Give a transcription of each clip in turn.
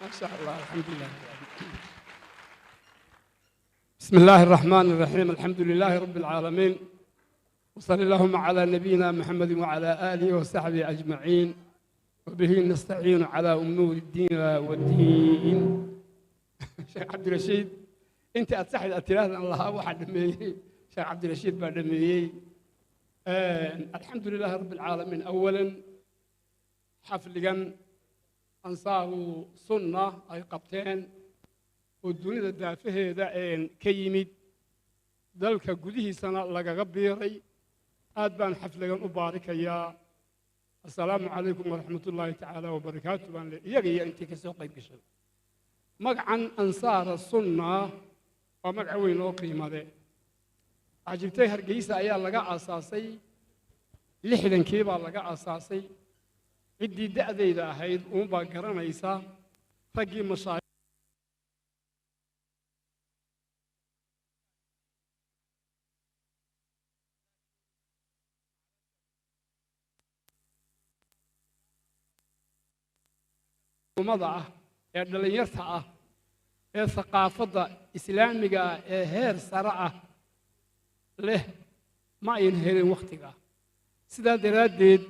ما شاء الله الحمد لله. بسم الله الرحمن الرحيم. الحمد لله رب العالمين، وصلى اللهم على نبينا محمد وعلى آله وصحبه أجمعين، وبه نستعين على أمور الدين والدين. شيخ عبد الرشيد أنت أتصحي الأتلاف الله واحد دمي. شيخ عبد الرشيد بعد دمي. الحمد لله رب العالمين. أولا حفل أنصار سنة أي قبتين والدنيا الدافئة ذا كيمد ذلك جوده سنة لقى بيري أدبان حفل أبارك يا السلام عليكم ورحمة الله تعالى وبركاته. بان يجي أنت كسوق يبكشل مقعن أنصار السنة ومقعوين وقيمة ذا عجبتي هرجيسة أيام لقى أساسي لحدا كيبا لقى أساسي عدي دأذي هيد ومبا قرانيسا رجي مصايب ومضى اللي يرتعى الثقافة الإسلامية هير سرعة له ما ينهي وقتها سيدا درادد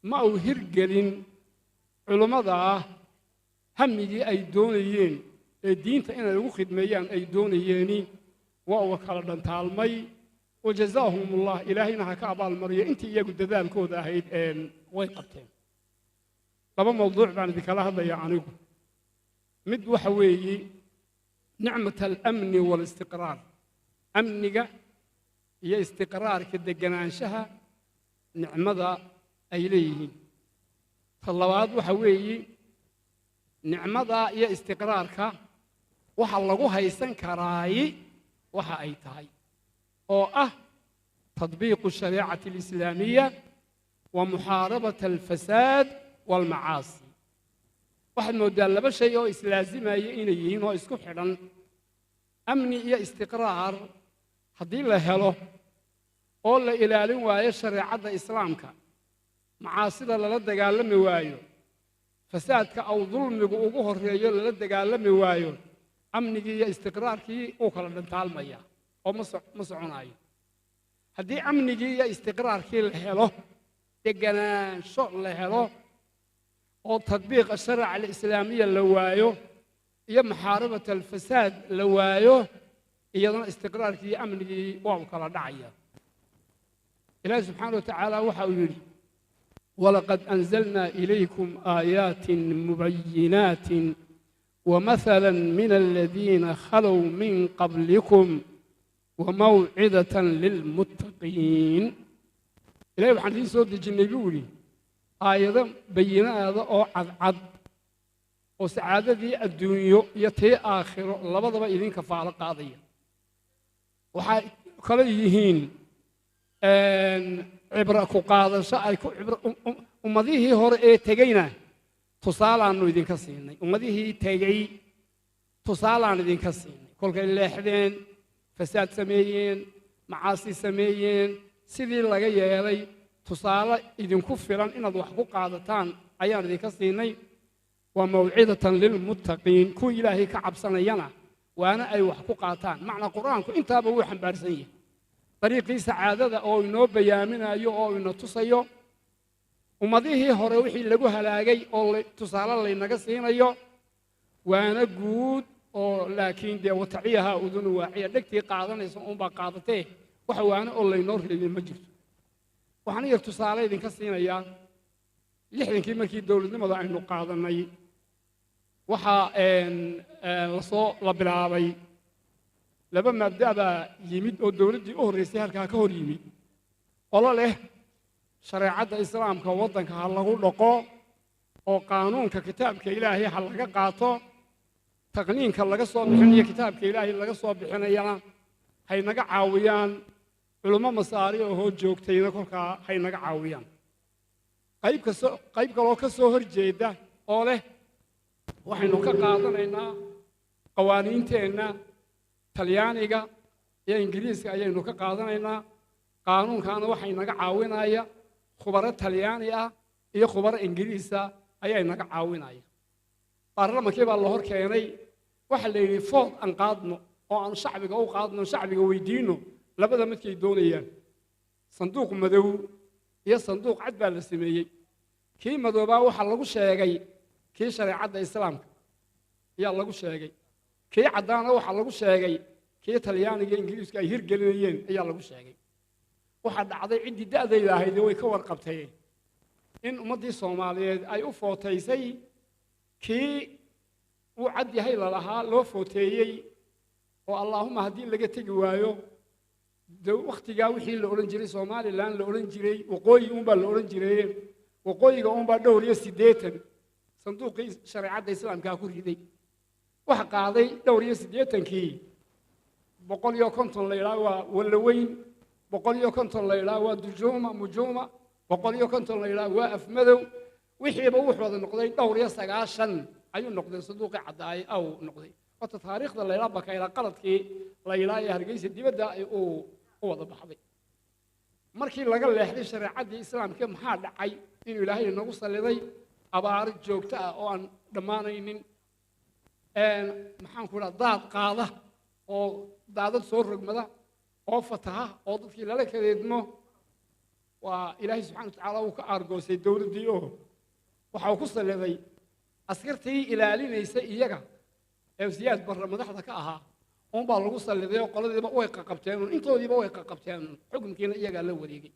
ما uu hirgelin culimada hamigii ay doonayeen ee diinta inay ugu khidmeeyaan ay doonayeen waa uu kala dhantaalmay wajazaahumullah ilaahina ha ka abaal mariyo intii iyagu dadaalkooda ahayd way qabteen. laba mawduuc baan idin kala hadlayaa anigu. mid waxa weeye nicmat al-amn wal-istiqraar, amniga iyo istiqraarka deganaanshaha nicmada ay leeyihiin. talabaad waxa weeye nicmada iyo istiqraarka waxa lagu haysan karaay waxa ay tahay oo ah تطبيق الشريعة الإسلامية ومحاربة الفساد والمعاصي. واحد مودال لبا شيء oo islaazimaya inay yihiin oo isku xidhan amni iyo istiqraar haddii la helo oo la ilaalin waayo shariicada islaamka macaasida lala dagaalami waayo fasaadka aw dulmigu ugu horeeyo lala dagaalami waayo amnigii iyo istiqraarkii uu kala dhantaalmaya oo ma soconayo. haddii amnigii iyo istiqraarkii la helo deganaansho la helo oo tadbiiqa shariica alislaamiya la waayo iyo muxaarabata alfasaad la waayo iyadana istiqraarkii iyo amnigii waa u kala dhacaya. ilaahi subxaanahu wa tacaala waxa uu yidhi ولقد أنزلنا إليكم آيات مبينات ومثلا من الذين خلوا من قبلكم وموعظة للمتقين. إلهي وحن سود الجنبيولي آيات بينات أو عد وسعادة الدنيا يتي آخر الله بضب إذن كفارة قاضية وحكليهين عبرة كقاضي عبرة أمضيه هو تجينا تصال عنه إذن كسيني أمضيه تجي تصال عنه إذن كسيني كل كل حدين فساد سميين معاصي سميين سيدي الله جاي تصال إذن كفران إن ضوح قاضتان أيام إذن كسيني وموعظة للمتقين كل إلهي كعب سنينا وأنا أي وحقوق قاضتان معنى القرآن أنت أبوه حنبارسيه طريقي سعادة أو إنه بيامنا يو أو إنه تصيو ومضيه هروحي لجوها لاجي أو تصال الله نقصين يو وأنا جود أو لكن دي وتعيها أذن واعية دكتي قاعدنا يسمون بقاعدته وحوانا الله ينور للمجلس وحنا يتصال إذا كسينا يا لحين كي كي دولة ما ضاع إنه قاعدنا وحا لصو لبلابي لما مبدأ يمد الدولة دي أهرسي هالكا كهور يمد الله له شريعة الإسلام كوضن كهالله لقو أو قانون ككتاب كإلهي حلقة قاطو تقنين كاللقى صوبحين كتاب كإلهي اللقى صوبحين يلا هاي نقع عاويان علماء مصاري وهو جوكتين كلها هاي نقع عاويان قيب كلو كسوهر جيدة أوله وحين كقاطنا قوانين تينا talyaaniga iyo ingiriiska ayaynu ka qaadanaynaa qaanuunkaana waxay naga caawinaya khubaro talyaani ah iyo khubaro ingiriis ah ayay naga caawinaya baarlamankii baa la hor keenay waxa la yidhi food aan qaadno oo aan shacbiga u qaadno shacbiga weydiino labada midkay doonayaan sanduuq madow iyo sanduuq cad baa la sameeyey kii madoobaa waxaa lagu sheegay kii shareecadda islaamka ayaa lagu sheegay kii caddaana waxaa lagu sheegay kii talyaaniga ingiriisku ay hirgelinayeen ayaa lagu sheegay waxaa dhacday ciddii da'dayda ahayd way ka warqabteen in ummaddii soomaaliyeed ay u footaysay kii uu cad yahay lalahaa loo footeeyey oo allaahuma haddii laga tegi waayo wakhtigaa wixii la odhan jiray somalilan la odhan jiray waqooyi uunbaa la odhan jiray waqooyiga uunbaa 80 sanduuqii shareecadda islaamkaa ku riday waxa qaaday 80kii 150 la yidhaha waa wallaweyn 150 la yidhaha waa dujuuma mujuuma 150 la yidhaha waa afmadow wixiiba wuxuu wada noqday 90 ayuu noqday sanduuqii caddaay aw noqday wata taariikhda la yidhaha bakayla qaladkii la yidhaha ee hargeysa dibadda ay u wada baxday markii laga leexday shareecaddii islaamka maxaa dhacay inuu ilaahay nagu salliday abaaro joogto ah oo aan dhammaanaynin maxaan ku dhaha daad qaada oo daadad soo rogmada oo fataha oo dadkii lala kadeedmo waa ilaahay subxana watacaala uu ka aargoosay dowladdii oo waxa uu ku salliday askartii ilaalinaysa iyaga ee siyaad barre madaxda ka ahaa uunbaa lagu salliday oo qoladiiba way qaqabteen intoodiiba way qaqabteen xukunkiina iyagaa la wareegay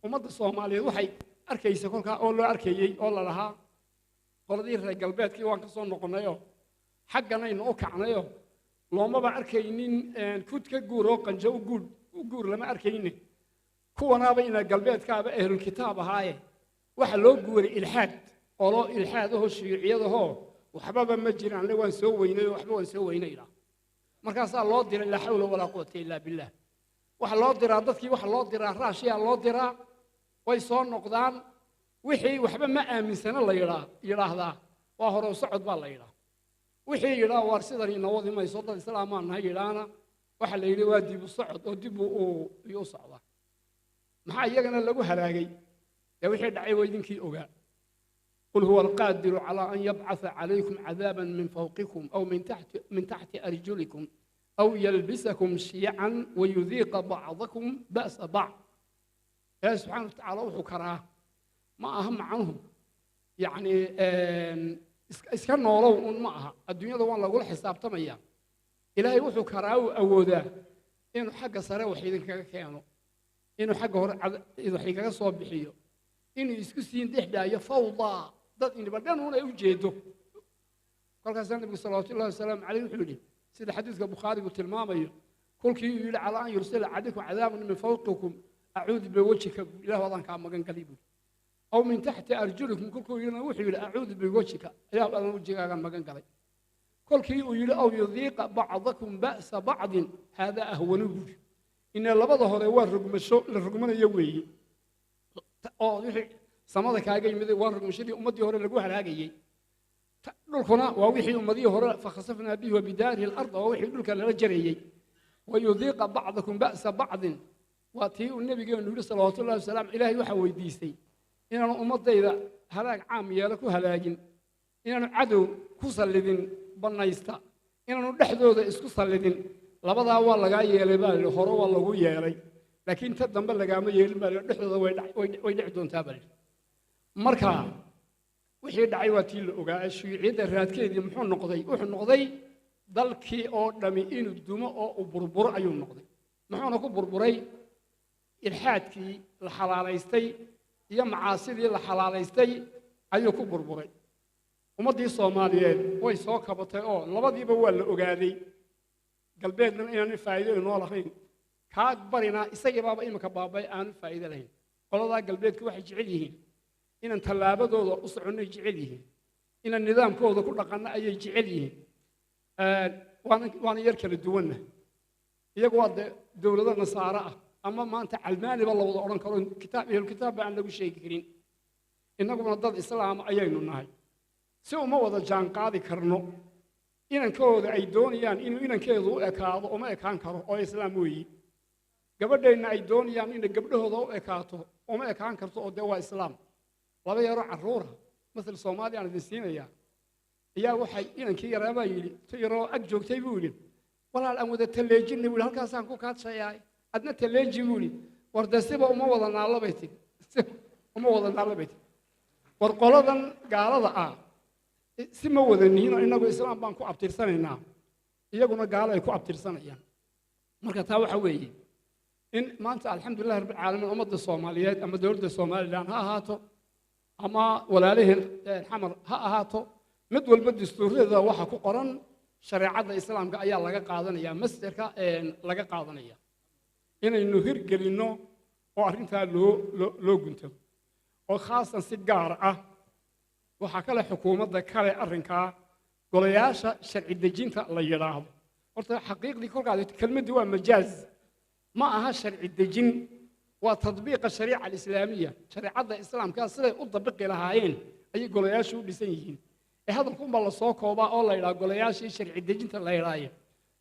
ummadda soomaaliyeed waxay arkaysa kolkaa oo loo arkayey oo la lahaa qoladii reer galbeedkii waan ka soo noqonnayoo xagganaynu u kacnayoo loomaba arkaynin kud ka guur oo qanjo u guur lama arkayne kuwanaaba ina galbeedkaaba ahlulkitaab ahaaye waxa loo guuray ilxaad oo loo ilxaad ahoo shiiciyadahoo waxbaba ma jiraan le waan soo weynay oo waxba waan soo weynayna markaasaa loo diray laa xawla walaa quwata illaa billah waxa loo diraa dadkii waxa loo diraa raashiyaa loo diraa way soo noqdaan wixii waxba ma aaminsana la yidhaahdaa waa hore u socod baa la yidhaa wixii yidhaa waar sidan ina wadi mayso dad islaamaan nahay yidhaana waxa la yidhi waa dib u socod oo dib u socdaa maxaa iyagana lagu halaagay dee wixii dhacay waa idinkii ogaa قل هو القادر على أن يبعث عليكم عذابا من فوقكم أو من تحت أرجلكم أو يلبسكم شيعا ويذيق بعضكم بأس بعض الله سبحانه وتعالى وحكراه ما أهم عنهم يعني إسكان نولو معها الدنيا دوان لقول حساب تميا إلهي وحكراه أودا إنه حق سرى وحيدن كانوا إنه حق إذا حقا صوب بحيو إنه يسكسين دحدا يفوضى ضد إنه بدن هنا يوجده قال كان النبي صلى الله عليه وسلم عليه وحده سيد حديث البخاري قلت المامي كل كي يقول على أن يرسل عليكم عذابا من فوقكم أعوذ بوجهك إله وضعن كان مكان قريب أو من تحت أرجلكم كل كي يقول أعوذ بوجهك إله وضعن وجهك كان مكان قريب كل كي يقول أو يذيق بعضكم بأس بعض هذا أهون إن لبضه هو الرقم يوي samada kaaga yimid waan rugmashadii ummadii hore lagu halaagayay dhulkuna waa wixii ummadii hore fakhasafna bihi wa bidaarihi al-ard waa wixii dhulka lala jareeyay wayudiiqa bacdakum ba'sa bacdin waa tii uu nabigeenu yidhi salawaatu llahi wasalaam ilaahay waxaa weydiistay inaanu ummadayda halaag caam yeelo ku halaagin inaanu cadow ku sallidin bannaysta inaanu dhexdooda isku sallidin labadaa waa lagaa yeelay baa yidhi hore waa lagu yeelay laakiin ta dambe lagaama yeelin baa yidhi dhexdooda way dhici doontaa baa yidhi marka wixii dhacay waa tii la ogaa shuuciyadda raadkeedii muxuu noqday wuxuu noqday dalkii oo dhami inuu dumo oo u burburo ayuu noqday muxuuna ku burburay ilxaadkii la xalaalaystay iyo macaasidii la xalaalaystay ayuu ku burburay ummaddii soomaaliyeed way soo kabatay oo labadiiba waa la ogaaday galbeedna inaanay faa'iido inoo lahayn kaa barina isagii baaba iminka baabay aanu faa'iido lahayn qoladaa galbeedka waxay jecel yihiin inaan tallaabadooda u soconnay jecel yihiin inaan nidaamkooda ku dhaqanno ayay jecel yihiin waana yar kala duwanna iyagu waa dee dowlado nasaare ah ama maanta calmaaniba la wada odhan karo ehlukitaabba aan lagu sheegi karin innaguna dad islaama ayaynu nahay si uma wada jaanqaadi karno inankooda ay doonayaan inuu inankeedu u ekaado uma ekaan karo oo islaam weeyi gabadheenna ay doonayaan inay gabdhahooda u ekaato uma ekaan karto oo dee waa islaam laba yaroo carruura مثل Soomaaliya aan idin siinaya ayaa waxay inankii yaraabaa yidhi tayaroo ag joogtay buu yidhi walaal aan wada taleejinay buu halkaasaan ku kaadsayaay adna taleeji buu yidhi wardasiba uma wada naalabay tiri uma wada naalabay tiri war qoladan gaalada ah si ma wada nihiin inagu islaam baan ku abtirsanaynaa iyaguna gaalo ay ku abtirsanayaan marka taa waxa weeye in maanta alxamdulillahi rabbil caalamiin ummadda Soomaaliyeed ama dawladda Soomaaliland ha ahaato ama walaaliheen xamar ha ahaato mid walba dastuurada waxa ku qoran shariicada islaamka ayaa laga qaadanaya masdarka laga qaadanaya inaynu hirgelino oo arinta loo gunto oo khaasan si gaar ah waxa kale xukuumadda kale arrinka golayaasha sharci dejinta la yiraahdo horta xaqiiqdii kolkaad kelmaddu waa majaaz ma aha sharci dejin waa tadbiiqa shariica islaamiya shariicada islaamka siday u dabiqi lahaayeen ay golayaashu u dhisan yihiin hadalku ma la soo koobaa oo la yiraahdo golayaashii sharci dejinta la yiraahdo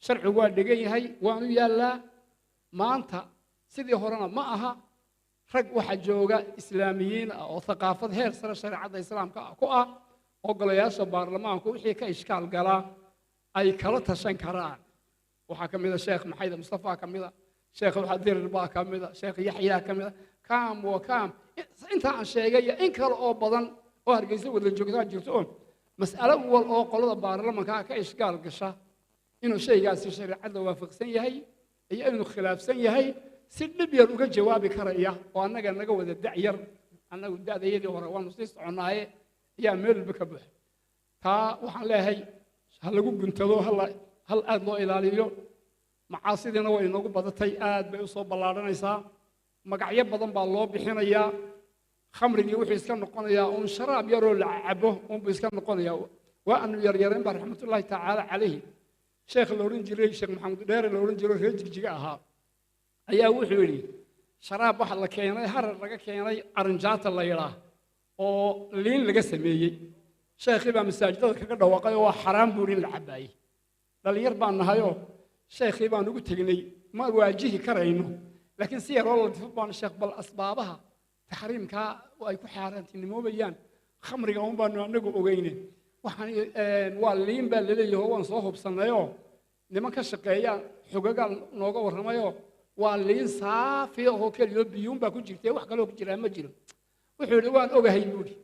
sharcigu waa dhigan yahay waanu yaalaa maanta sidii horena ma aha rag waxa jooga islaamiyiin oo thaqaafad heer sare shariicada islaamka ku ah oo golayaasha baarlamaanku wixii ka ishkaal gala ay kala tashan karaan waxa kamida sheekh maxamed mustafa kamida sheekh waxadir baa kamida sheekh yaxya kamida kaam wa kaam inta aan sheegay in kale oo badan oo hargeysa wada joogtaa jirto mas'alo wal oo qolada baarlamaanka ka ishkaal gasha inuu shaygaasi shariicada waafaqsan yahay iyo inuu khilaafsan yahay si dhib yar uga jawaabi karaya oo annaga naga wada dacyar annagu daadayadii hore waanu sii soconaaye ayaa meel walba ka buux taa waxaan leeyahay ha lagu guntado hal aad loo ilaaliyo macaasidina way inoogu badatay aad bay u soo ballaaranaysaa magacyo badan baa loo bixinayaa khamrigii wuxuu iska noqonayaa uun sharaab yaroo la cabo uunbuu iska noqonayaa waa anu yaryareen baa raxmatullaahi tacaala calayhi sheekh la odhan jiray sheekh maxamed dheere la odhan jiray reer jigjiga ahaa ayaa wuxuu yidhi sharaab waxa la keenay harar laga keenay arinjaata la yidhaa oo liin laga sameeyey sheekhii baa masaajidada kaga dhawaaqay oo waa xaraam buu in la cabaayey dhalinyar baan nahayoo sheekhii baan ugu tegnay ma waajihi karayno laakiin si yaroo la difo baan sheekh bal asbaabaha taxriimka ay ku xaaraantinimoobayaan khamriga uun baanu anagu ogeyne waxaan waa liin baa laleeyahay waan soo hubsanayoo niman ka shaqeeya xogaga nooga warramayoo waa liin saafi oo kaliyo biyuun baa ku jirtay wax kale oo ku jira ma jiro wuxuu yidhi waan ogahay buuri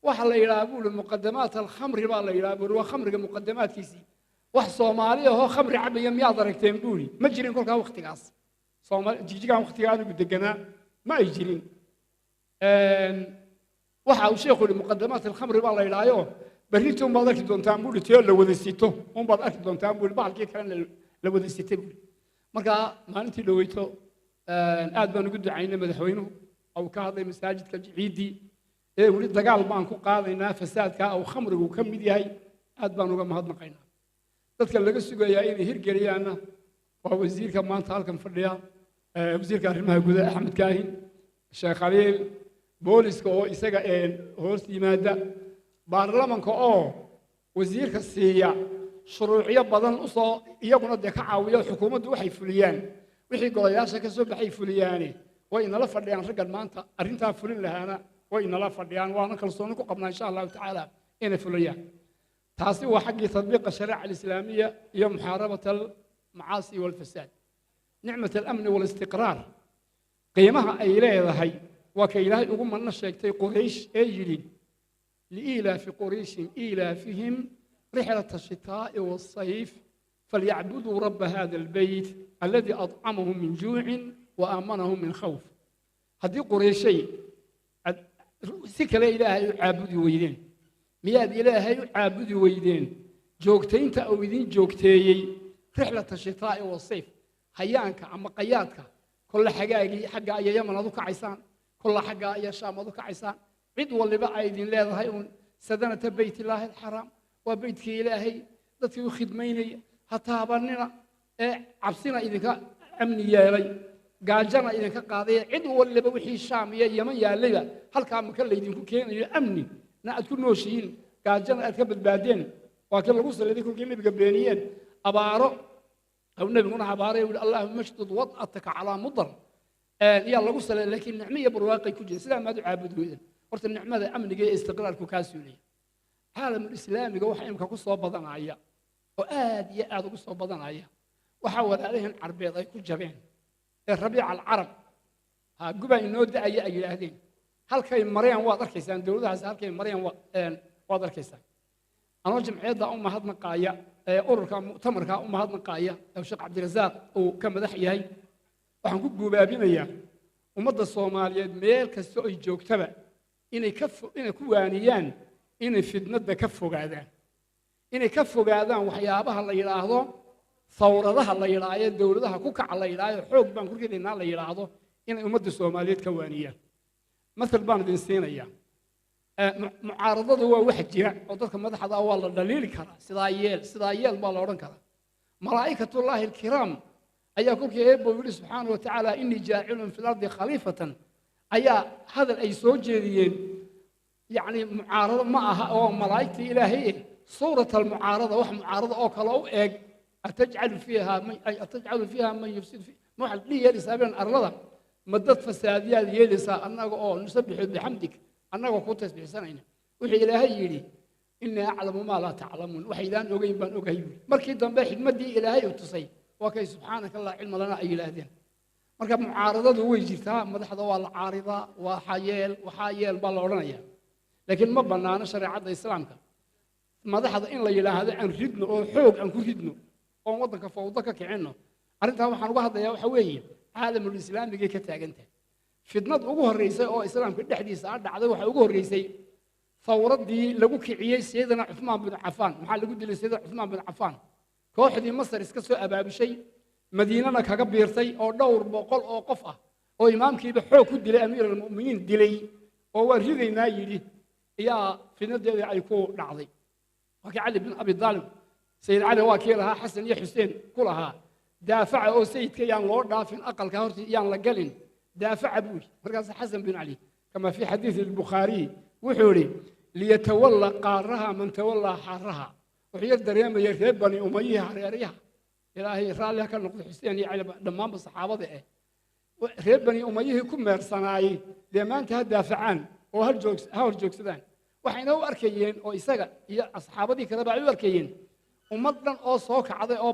waxa la yidhaahdaa buuri muqaddamaat alkhamri baa la yidhaahdaa buuri waa khamriga muqaddamaadkiisii wax Soomaali ah oo khamri cabaya miyaad aragteen buuri ma jirin kolkaa waqtigaas Soomaali jigjigaan waqtigaa anigu deganaa ma ay jirin waxa uu sheekhu yidhi muqaddamaat alkhamri baa la yidhaahdaa بريتو ما ذاك دون تامبول تيار لو وديستو هم بعد أكيد دون تامبول بعد كي كان لو وديستو مركا ما أنت لو يتو آد بنو قد عينه مدحوينه أو كهذا مساجد كجعيدي ولد دجال بانكو قاضينا فساد كا أو خمر وكم بدي هاي آد بنو قام هذا نقينا تذكر لقى السجوا يا إني هرجريانا ووزير كمان تعال فريا وزير كارمها جود أحمد كاهن الشيخ خليل بوليس كو إسقى هورسي مادة baarlamaanka oo wasiirka siiya shuruuciyo badan u soo iyaguna ka caawiyo xukuumaddu waxay fuliyaan wixii golayaasha ka soo baxay fuliyaan way inala fadhiyaan raggan maanta arinta fulin lahaana way inala fadhiyaan waana kalsooni ku qabnaa insha Allah taala inay fuliyaan taasi waa xaqi tadbiiqa shariica islaamiya iyo muhaarabata macaasi wal fasad nicmat al-amn wal istiqrar qiimaha ay leedahay waa ka ilaahay ugu manna sheegtay quraysh ee yiri لإيلاف قريش إيلافهم رحلة الشتاء والصيف فليعبدوا رب هذا البيت الذي أطعمهم من جوع وآمنهم من خوف هذه قريشي سكر إلهي عابد ويدين مياد إلهي عابد ويدين جوكتين تأويدين جوكتي رحلة الشتاء والصيف هيانك أما قيادك كل حاجة حاجة أي يمن أذوك عيسان كل حاجة أي شام أذوك عيسان عيد واللي بقى عيدين لا هايون سدنة بيت الله الحرام وبيتك إلهي ذاتي خدميني هتابرنا عبسنا إذا أمني يا لي قاجنا إذا قاضي عيد واللي بوحي الشام يا يمن يا لي هل كان مكان يدين كين أمني نأت كل نوشين قاجنا أتكبر بعدين وكل الرسل الذي كل كلمة بقبلينيين أبارو أو النبي يقول أبارو يقول اللهم اشتد وطأتك على مضر يلا قصة لكن نعمية برواقي كل سلام ما عابد ويدن horta nicmada amniga iyo istiqraalku kaa suulaya caalamul islaamiga waxa imka ku soo badanaya oo aad iyo aad ugu soo badanaya waxa walaalahan carbeed ay ku jabeen ee rabiic al-arab guba inoo da'aya ay yiraahdeen halkay mareen waad arkaysaan dawladahaas halkay mareen waad arkaysaan anoo jamciyada u mahadnaqaaya ururka mu'tamarka u mahadnaqaaya Sheekh Cabdirasaaq oo ka madax yahay waxaan ku guubaabinayaa ummadda Soomaaliyeed meel kasta oo ay joogtaba inay ku waaniyaan inay fidnada ka fogaadaan inay ka fogaadaan waxyaabaha la yiraahdo thawradaha la yiraahdo dawladaha ku kaca la yiraahdo xoog baan ku ridaynaa la yiraahdo inay ummadda Soomaaliyeed ka waaniyaan مثل بان دين سينيا معارضته waa wax jira oo dadka madaxda waa la dhaliili kara sidaayeel baa la oran kara malaa'ikatullaahi alkiram ayaa kulkii eebo yiri subhanahu wa ta'ala inni jaa'ilun fil ardi khalifatan ayaa hadal ay soo jeediyeen yani mucaarado ma aha oo malaa'ikti ilaahay suurat al mucaarada wax mucaarado oo kale u eeg ataj'al fiha man yufsid fi ma hal dhiyay isaaban arlada مدد فساديات يلسا أنك أو نسبح بحمدك أنك كنت تسبحسنين وحي إلهي يلي إني أعلم ما لا تعلمون وحيدان أقيم بان أقيم مركي دنبا حكمتي إلهي وتصي وكي سبحانك الله علم لنا أي إلهدين مركب معارضة هو يجيرتها مدحضة والعارضة وحايل بالورانيا لكن ما بنانا شريعة الإسلام مدحضة إن لا إله هذا أن ردنا أو حوق أن كردنا أو وضك فوضك كعنه أرنتها وحن واحد يا وحوي عالم الإسلام بيجي كتاجنته فدنا أقوه الرئيس أو إسلام في الحديث عاد عذا وحقوه الرئيس ثورة دي لقوك عياش سيدنا عثمان بن عفان محل لقود لسيدنا عثمان بن عفان كواحد مصر إسكسو أبا بشيء مدينة كجبيرتي أو دور بقول أو قفة أو إمام كي بحوك ودي لأمير المؤمنين دلي أو ورجلي نايلي يا في ندى عيكو نعضي وكعلي بن أبي طالب سيد علي واكيلها حسن يا حسين كلها دافع أو سيد كيان لور دافن أقل كهرتي يان لقلن دافع أبوي مركز حسن بن علي كما في حديث البخاري وحوري ليتولى قارها من تولى حارها وحيقدر يوم يرهب بني أمية حريريها إلهي رالها كان نقول حسين على دمام الصحابة ذي رهب بني أمية كم مرصناي لما انت هالدافعان وهالجوكس ذان وحين هو أركيين أو إساق أصحابه ذي كذا بعيو أركيين ومدن أو صوك عضي أو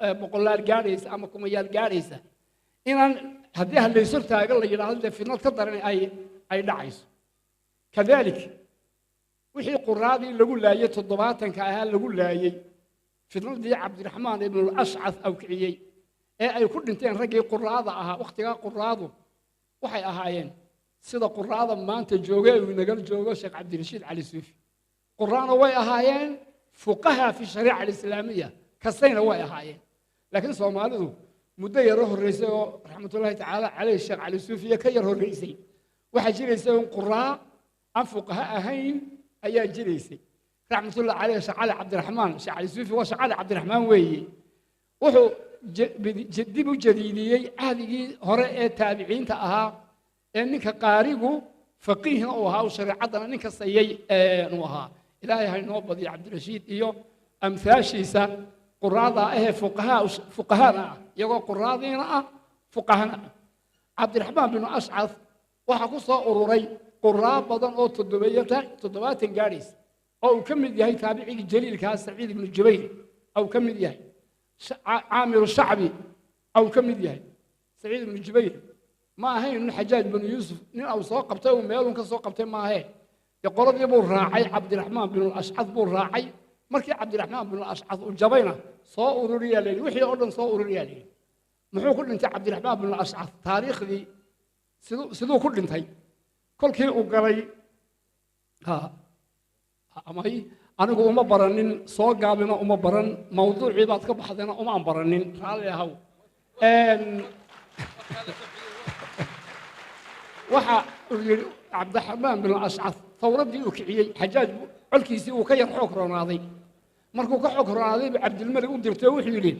بقولار جاريس أما كميال جاريسة إن هذه اللي صرت أقول لي هذا في نقطة تقدر أي دعيس كذلك وحي قرادي اللي يقول لا يتضباطا كأهل اللي يقول لا في نقطة عبد الرحمن ابن الأشعث أو كعيي أي كل انتين رجي قرادة أها واختها قرادة وحي أهايين سيدا قرادة ما أنت جوجي ونقل جوجي شيخ عبد الرشيد علي السوفي قرانة وي أهايين فقهاء في الشريعة الإسلامية كسينا ويا هاي لكن صومالو مدة يروح الرئيس رحمة الله تعالى عليه الشيخ علي السوفي كي يروح الرئيسي واحد جلسوا قراء أم فقهاء هين أي جلسي رحمة الله عليه الشيخ علي عبد الرحمن الشيخ علي السوفي والشيخ علي عبد الرحمن وي وحو جدي بجديدي هذه هراء تابعين تأها إنك قارئ فقيه أوها وشريعتنا إنك سيء نوها إلهي هاي نوبة عبد الرشيد إيو أمثاشيسا قراضة فقهاء يقول قراضينا فقهاء عبد الرحمن بن أشعث وحقصة أروري قراب بدن أو تدبات جاريس أو كم ديهي تابعي الجليل كان سعيد بن الجبير أو كم ديهي عامر الشعبي أو كم ديهي سعيد بن الجبير ما هي من حجاج بن يوسف أو سوقبته وميلون كسوقبته ما هي يقول يبو الراعي عبد الرحمن بن الأشعث بو الراعي مركي عبد الرحمن بن الأشعث الجبينة صور ريالي وحي أردن صور ريالي محو كل انت عبد الرحمن بن الأشعث تاريخ ذي سدو كل انتي كل كي أقري أما هي أنا أقول أما برنين صور قابلنا أما برن موضوع عباد كبحثنا أما برنين رالي هاو وحا عبد الرحمن بن الأشعث ثورتي وكعيي حجاج علكيسي وكير حوك روناضي مركو كحوك روناضي عبد الملك ودرته وحيلين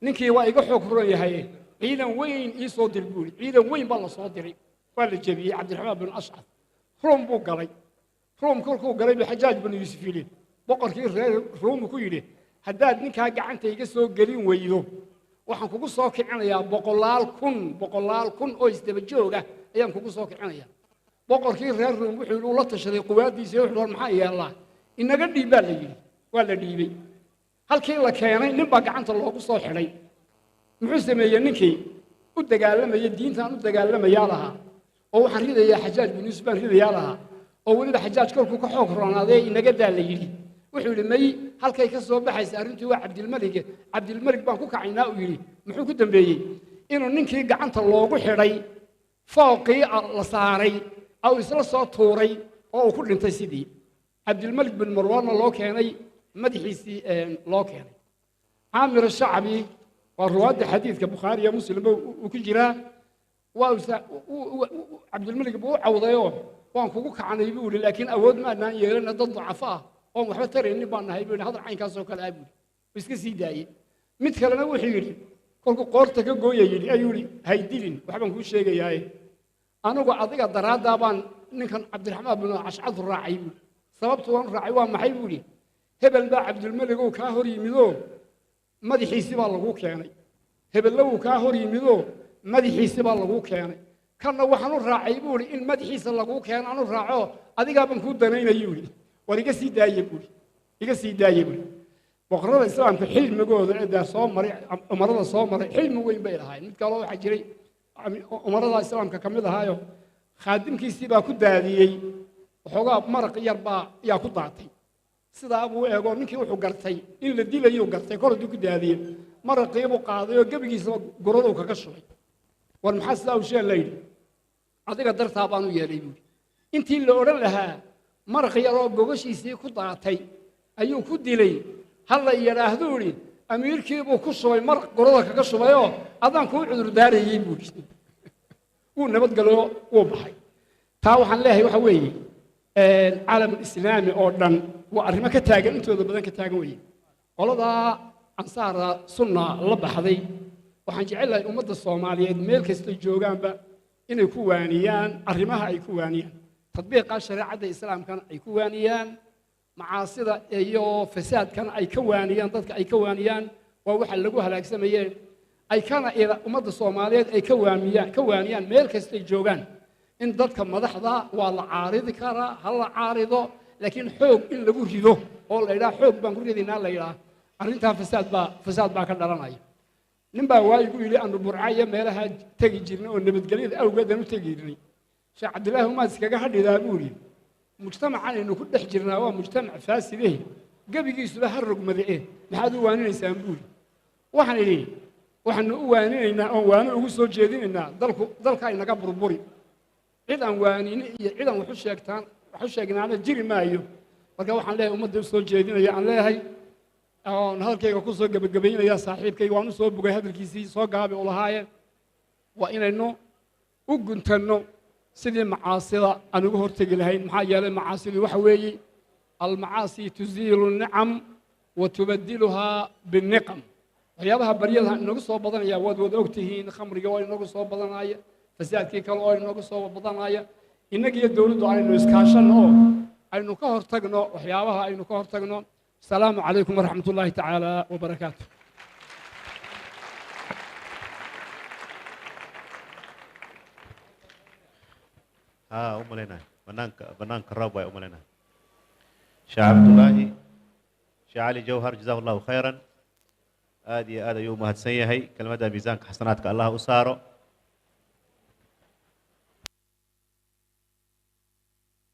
نكي وايغا حوك روناهي عيدا وين يسو دلبولي عيدا وين بالله صودري ولا جبي عبد الرحمن بن الأشعث روم بو قلي روم كلكو قلي بحجاج بن يوسفيلين بقركي روم كويلي هداد نكا غعنتا iga soo galin weydo waxaan kugu soo kicinayaa boqolaal kun oo isdaba jooga ayaan kugu soo kicinayaa boqorkii reer ruum wuxuu ula tashaday quwaadiisa wuxuu maxaa yeelaa inaga dhiibaa la yidhi waa la dhiibay halkii la keenay nin baa gacanta loogu soo xidhay muxuu sameeyey ninkii u dagaalamaya diintan u dagaalamayaa lahaa oo waxaan ridayaa xajaaj bin yuusuf baan ridayaa lahaa oo weliba xajaaj kolkuu ka xoog roonaaday inaga daa la yidhi wuxuu yidhi may halkay ka soo baxaysa arrintii waa cabdilmalik baan ku kacaynaa uu yidhi muxuu ku dambeeyey inuu ninkii gacanta loogu xidhay fooqii la saaray أو إسلا طوري أو كل انتسيدي عبد الملك بن مروان الله كاني مدحيسي الله كاني عامر الشعبي والرواد حديث كبخاري مسلم وكل جرا عبد الملك بو عوضيوه وان كوكو عن يقول لكن أود ما أن يرنا ضد ضعفاء أو محتر إني بان هيبون هذا عين كاسو كلا أبوي بس كسيداي متكلنا وحيري كل قارتك جوية يجي أيوري هيدين وحبا نقول شيء جاي أنا قاعد أذكر دراد دابان نكن عبد الرحمن بن عشعث الراعي سببت وان راعي وان محيبولي هبل با عبد الملك وكاهري مذو مدي حسب الله كياني هبل لو كاهري مذو مدي حسب الله كياني كان وحنو راعي بولي إن مدي حسب الله كيان أنا راعوه أذكر بنكون دنين يولي وريك سيداي بولي يك سيداي بولي وقرر الإسلام في حلم يقول ده صومري مرض صومري حلم وين بينها هاي نتكلم حجري أمر الله السلام ككمل هايو خادم كيسي با كداديي وحوغا مرق يربا يا كداتي سدا ابو ايغو نكي وحو غرتay in la dilayo gartay kor du kudadiye maraqeebo qaadayo gabigiisa gorado kaga shubay war maxaa sidaa u sheelay adiga dartaa baan u yeelay intii la oran lahaa maraq yaroo gogashiisii ku daatay ayuu ku dilay hal la yiraahdo amiirkiibu ku shubay maraq gorada kaga shubayo adaan ku cudur daarayay buu uu nabad galo uu baxay taa waxaan leeyahay waxa weeye caalam islaami oo dhan waa arrimo ka taagan intooda badan ka taagan weeye qolada ansaara sunna la baxday waxaan jecelahay ummadda Soomaaliyeed meel kasta joogaanba inay ku waaniyaan arrimaha ay ku waaniyaan tadbiiqa shariicada islaamkana ay ku waaniyaan macaasida iyo fasaadkan ay ka waaniyaan dadka ay ka waaniyaan waa waxa lagu halaagsamayeen ay kana ila ummadda Soomaaliyeed ay ka waaniyaan meel kasta joogaan in dadka madaxda waa la caaridi kara hal la caarido laakiin xoog in lagu rido oo la ilaa xoog baan ku ridinaa la ilaa arinta fasaad baa ka dhalanaya nin baa waay ku yiri aanu burcaya meelaha tagi jirnay oo nabadgelyada awgeed aan u tagi jirnay sheekh Cabdilaahi ma iskaga hadhidaa buuri mujtamacan inuu ku dhex jirnaa waa mujtamac faasiday gabigiisuba har rugmaday maxaad u waaninaysaa buuri waxaan u waaninaynaa oo waana ugu soo jeedinaynaa dalka inaga burburi cid aan waanin iyo cid aan wax u sheegnaana jiri maayo marka waxaan leeyahay ummadda u soo jeedinaya aan leeyahay oo halkayga ku soo gabagabeynaya saaxiibkay waan u soo bugay hadalkiisii soo gaabi u lahaayeen waa inaynu u guntanno sidii macaasida aan uga hortagi lahayn maxaa yeelay macaasidu waxa weeye almacaasi tuziilu nicam wa tubadiluhaa binniqam waxyaabaha baryada inagu soo badanaya waad wada ogtihiin khamriga waa inagu soo badanaya fasaadkii kale oo inagu soo badanaya innagiyo dawladdu aynu iskaashanno oo aynu ka hortagno waxyaabaha aynu ka hortagno السلام عليكم ورحمة الله تعالى وبركاته لنا بنانك الرب يا لنا شيخ عبد الله شيخ علي جوهر جزاه الله خيرا هذه يوم هتسيهي كلمة ميزانك حسناتك الله أساره